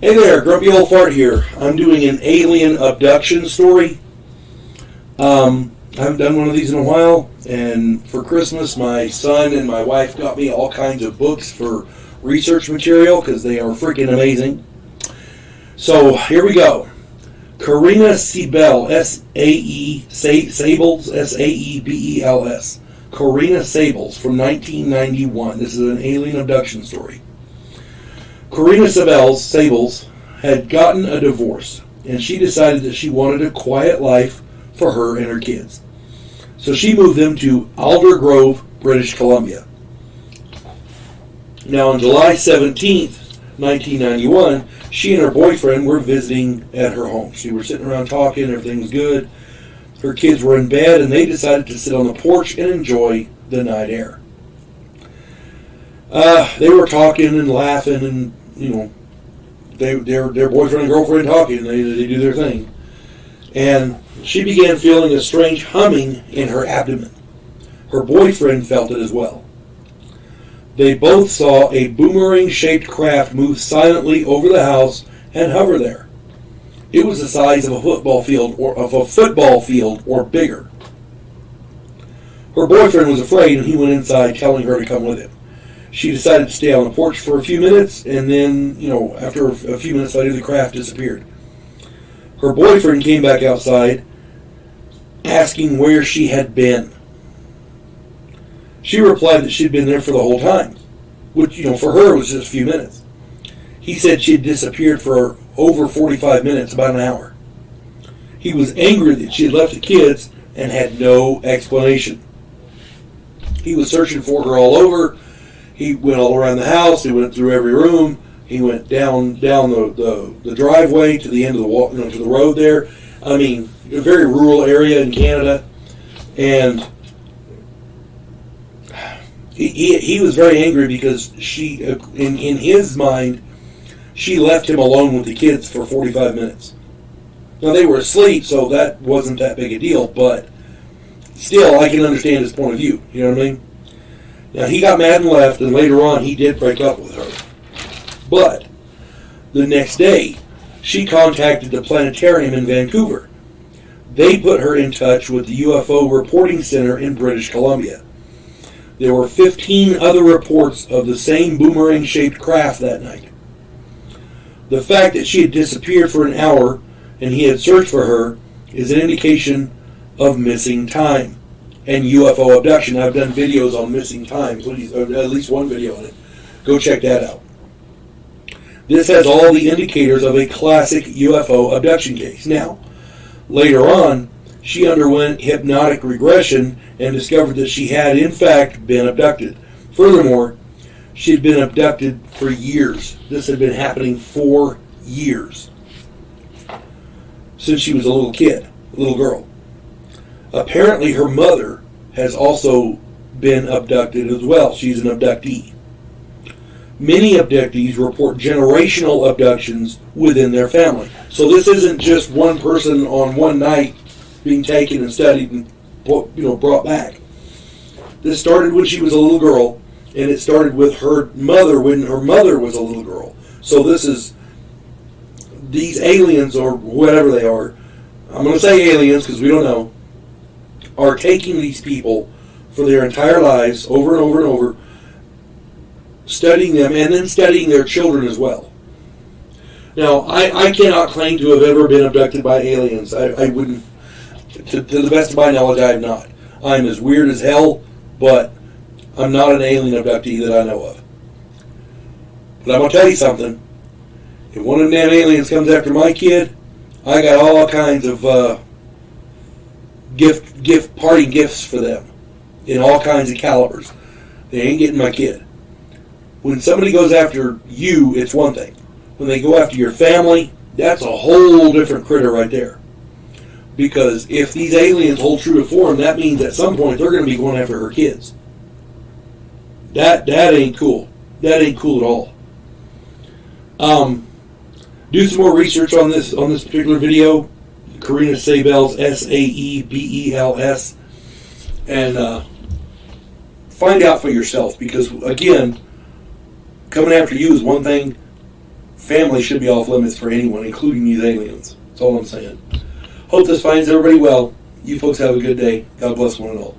Hey there, Grumpy Old Fart here. I'm doing an alien abduction story. I haven't done one of these in a while, and for Christmas, my son and my wife got me all kinds of books for research material because they are freaking amazing. So here we go. Corina Saebels, Saebels, S-A-E-B-E-L-S. Corina Saebels from 1991. This is an alien abduction story. Corina Saebels had gotten a divorce, and she decided that she wanted a quiet life for her and her kids. So she moved them to Alder Grove, British Columbia. Now on July 17th, 1991, she and her boyfriend were visiting at her home. She were sitting around talking, everything was good. Her kids were in bed, and they decided to sit on the porch and enjoy the night air. They were talking and laughing, and their boyfriend and girlfriend talking. They do their thing, and she began feeling a strange humming in her abdomen. Her boyfriend felt it as well. They both saw a boomerang-shaped craft move silently over the house and hover there. It was the size of a football field or bigger. Her boyfriend was afraid, and he went inside, telling her to come with him. She decided to stay on the porch for a few minutes, and then, after a few minutes later, the craft disappeared. Her boyfriend came back outside, asking where she had been. She replied that she'd been there for the whole time, which, for her was just a few minutes. He said she had disappeared for over 45 minutes, about an hour. He was angry that she had left the kids and had no explanation. He was searching for her all over. He went all around the house. He went through every room. He went down the driveway to the end of the walk, to the road there. I mean, a very rural area in Canada, and he was very angry because she, in his mind, she left him alone with the kids for 45 minutes. Now they were asleep, so that wasn't that big a deal, but still, I can understand his point of view. You know what I mean? Now, he got mad and left, and later on, he did break up with her. But the next day, she contacted the planetarium in Vancouver. They put her in touch with the UFO Reporting Center in British Columbia. There were 15 other reports of the same boomerang-shaped craft that night. The fact that she had disappeared for an hour and he had searched for her is an indication of missing time and UFO abduction. I've done videos on missing time, please, at least one video on it. Go check that out. This has all the indicators of a classic UFO abduction case. Now, later on, she underwent hypnotic regression and discovered that she had, in fact, been abducted. Furthermore, she had been abducted for years. This had been happening for years. Since she was a little kid, a little girl. Apparently, her mother has also been abducted as well. She's an abductee. Many abductees report generational abductions within their family. So this isn't just one person on one night being taken and studied and brought back. This started when she was a little girl, and it started with her mother when her mother was a little girl. So these aliens, or whatever they are, I'm going to say aliens because we don't know, are taking these people for their entire lives over and over and over, studying them, and then studying their children as well. Now, I cannot claim to have ever been abducted by aliens. I wouldn't, to the best of my knowledge, I have not. I'm as weird as hell, but I'm not an alien abductee that I know of. But I'm going to tell you something. If one of them damn aliens comes after my kid, I got all kinds of party gifts for them in all kinds of calibers. They ain't getting my kid. When somebody goes after you, it's one thing. When they go after your family, that's a whole different critter right there. Because if these aliens hold true to form, that means at some point they're going to be going after her kids. That ain't cool. That ain't cool at all. Do some more research on this particular video. Corina Saebels, Saebels, and find out for yourself. Because again, coming after you is one thing. family should be off limits for anyone, including these aliens. That's all I'm saying. Hope this finds everybody well. You folks have a good day. God bless one and all.